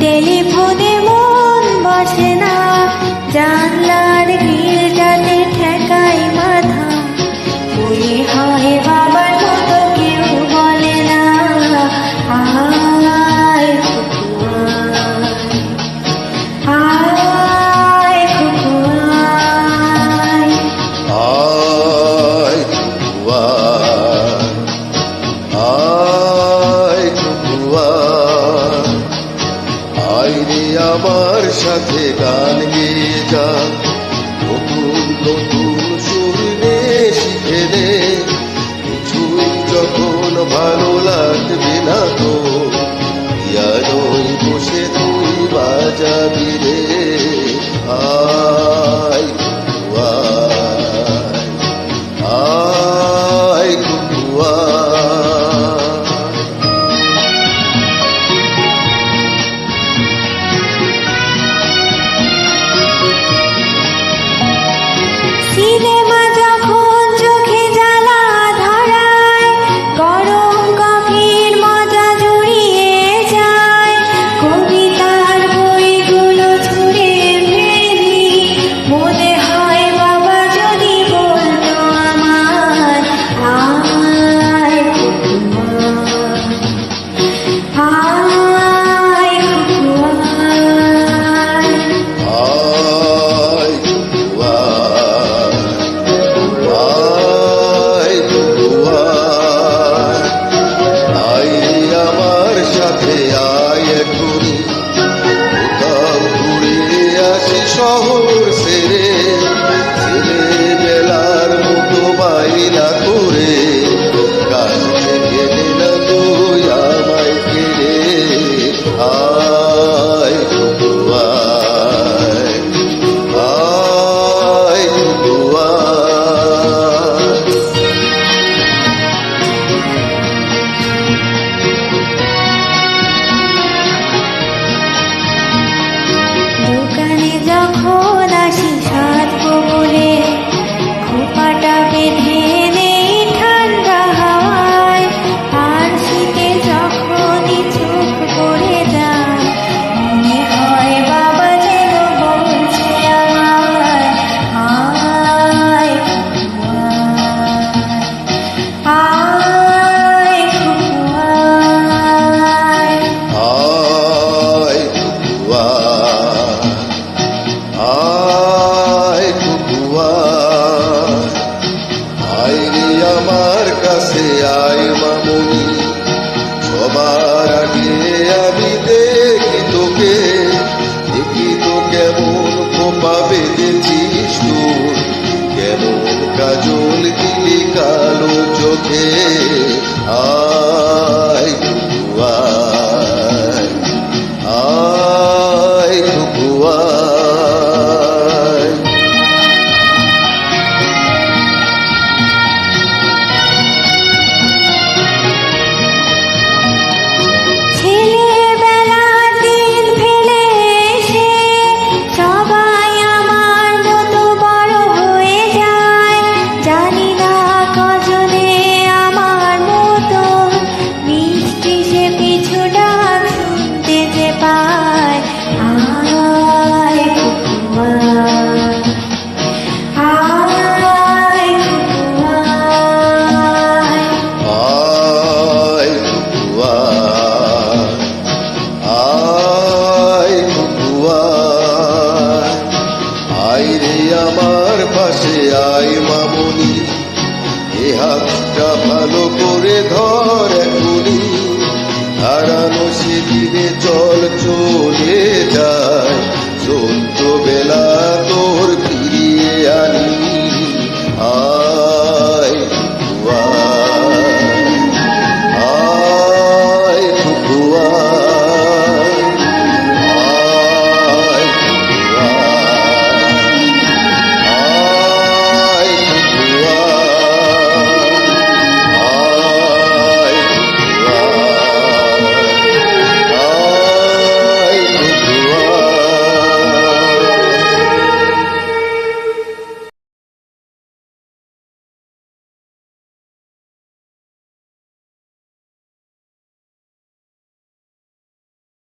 টেলিফোনে মন বসে না, জানলার গ্রিলটাতে ঠেকাই মাথা। মনে হয় বাবার মতো কেউ বলে না, আয় কুকু আয়, আয় কুকু আয়। আয় কুকু আয়, আয় কুকু আয়, আয় রে আমার সাথে গান গেয়ে যা। নতুন নতুন সুর নে শিখে নে, কিছুই যখন ভালো লাগবে না তো পিয়ানোয় বসে তুই বাজাবি রে। আয় কুকু আয়, আয় কুকু আয়। সিনেমা যখন চোখে জ্বালা ধরায়, গরম কফির মজা জড়িয়ে যায়। কবিতার বইগুলো ছুঁড়ে ফেলি, মনে হয় বাবা যদি বলতো আমার, আয় কুকু আয়, আয় কুকু আয়। আয় কুকু আয়, আয় কুকু আয়, আয় রে আমার সাথে আয় এখনি, কোথাও ঘুরে আসি শহর ছেড়ে। ছেলেবেলার মতো বাইনা করে কাল থেকে না তুই আমায় ফিরে। আয় কুকু আয়, আয় কুকু আয়। দোকানে যখন আসি সাজবো বলে, খোপাটা বেঁধে নেই ঠান্ডা হাওয়ায়। আর শীতে যখনই চোখ পড়ে যায়, মনে হয় বাবা যেন বলছে আমায়, আয় কুকু আয়, আয় কুকু আয়। আয় কুকু আয়, আয় কুকু আয়, আয় রে আমার কাছে আয় মামুনি, সবার আগে আমি দেখি তোকে। দেখি তো কেমন খোপা বেঁধেছিস তোর, কেমন কাজল দিলি কালো চোখে। আয় কুকু আয়, আয় কুকু আয়। ছেলেবেলার দিন ফেলে এসে সবাই আমার মতো বড় হয়ে যায়। জানি না কজনে আমার মতো মিষ্টি সে পিছু ডাক শুনতে যে পায়, আয় কুকু আয়, আয় কুকু আয়। আয় কুকু আয়, আয় কুকু আয়, আয় রে আমার পাশে আয় মামুনি, এ হাতটা ভালো করে ধর এখনি। হারানো সেদিনে চল চলে যায় ছোট্টবেলা